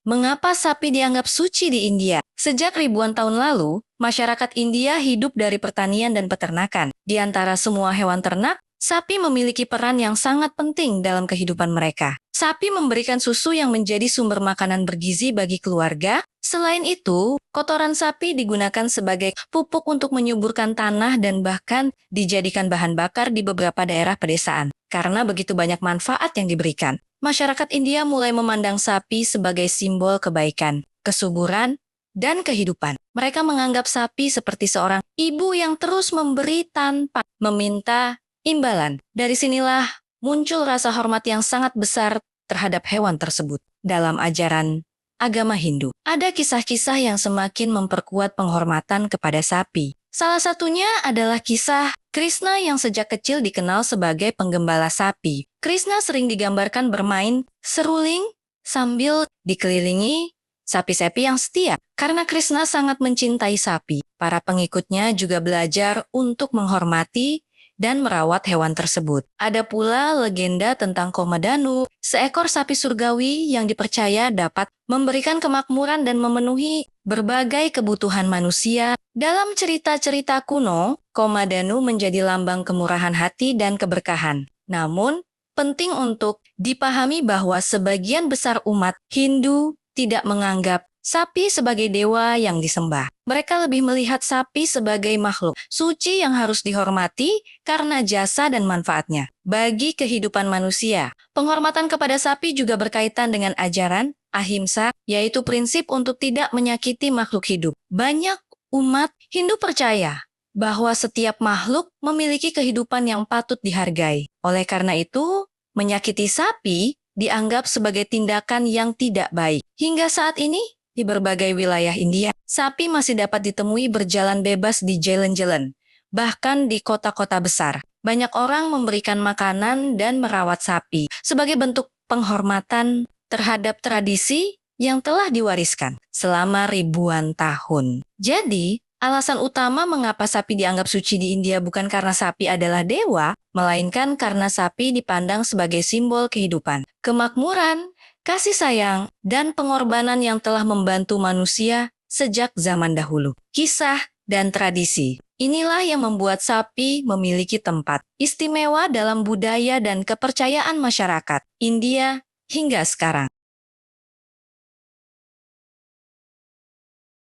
Mengapa sapi dianggap suci di India? Sejak ribuan tahun lalu, masyarakat India hidup dari pertanian dan peternakan. Di antara semua hewan ternak, sapi memiliki peran yang sangat penting dalam kehidupan mereka. Sapi memberikan susu yang menjadi sumber makanan bergizi bagi keluarga. Selain itu, kotoran sapi digunakan sebagai pupuk untuk menyuburkan tanah dan bahkan dijadikan bahan bakar di beberapa daerah pedesaan. Karena begitu banyak manfaat yang diberikan, masyarakat India mulai memandang sapi sebagai simbol kebaikan, kesuburan, dan kehidupan. Mereka menganggap sapi seperti seorang ibu yang terus memberi tanpa meminta imbalan. Dari sinilah muncul rasa hormat yang sangat besar terhadap hewan tersebut. Dalam ajaran agama Hindu, ada kisah-kisah yang semakin memperkuat penghormatan kepada sapi. Salah satunya adalah kisah Krishna yang sejak kecil dikenal sebagai penggembala sapi. Krishna sering digambarkan bermain seruling sambil dikelilingi sapi-sapi yang setia. Karena Krishna sangat mencintai sapi, para pengikutnya juga belajar untuk menghormati dan merawat hewan tersebut. Ada pula legenda tentang Komadanu, seekor sapi surgawi yang dipercaya dapat memberikan kemakmuran dan memenuhi berbagai kebutuhan manusia. Dalam cerita-cerita kuno, Komadanu menjadi lambang kemurahan hati dan keberkahan. Namun, penting untuk dipahami bahwa sebagian besar umat Hindu tidak menganggap sapi sebagai dewa yang disembah. Mereka lebih melihat sapi sebagai makhluk suci yang harus dihormati karena jasa dan manfaatnya bagi kehidupan manusia. Penghormatan kepada sapi juga berkaitan dengan ajaran ahimsa, yaitu prinsip untuk tidak menyakiti makhluk hidup. Banyak umat Hindu percaya bahwa setiap makhluk memiliki kehidupan yang patut dihargai. Oleh karena itu, menyakiti sapi dianggap sebagai tindakan yang tidak baik. Hingga saat ini, di berbagai wilayah India, sapi masih dapat ditemui berjalan bebas di jalan-jalan, bahkan di kota-kota besar. Banyak orang memberikan makanan dan merawat sapi sebagai bentuk penghormatan terhadap tradisi yang telah diwariskan selama ribuan tahun. Jadi, alasan utama mengapa sapi dianggap suci di India bukan karena sapi adalah dewa, melainkan karena sapi dipandang sebagai simbol kehidupan, kemakmuran, kasih sayang, dan pengorbanan yang telah membantu manusia sejak zaman dahulu. Kisah dan tradisi. Inilah yang membuat sapi memiliki tempat istimewa dalam budaya dan kepercayaan masyarakat India hingga sekarang.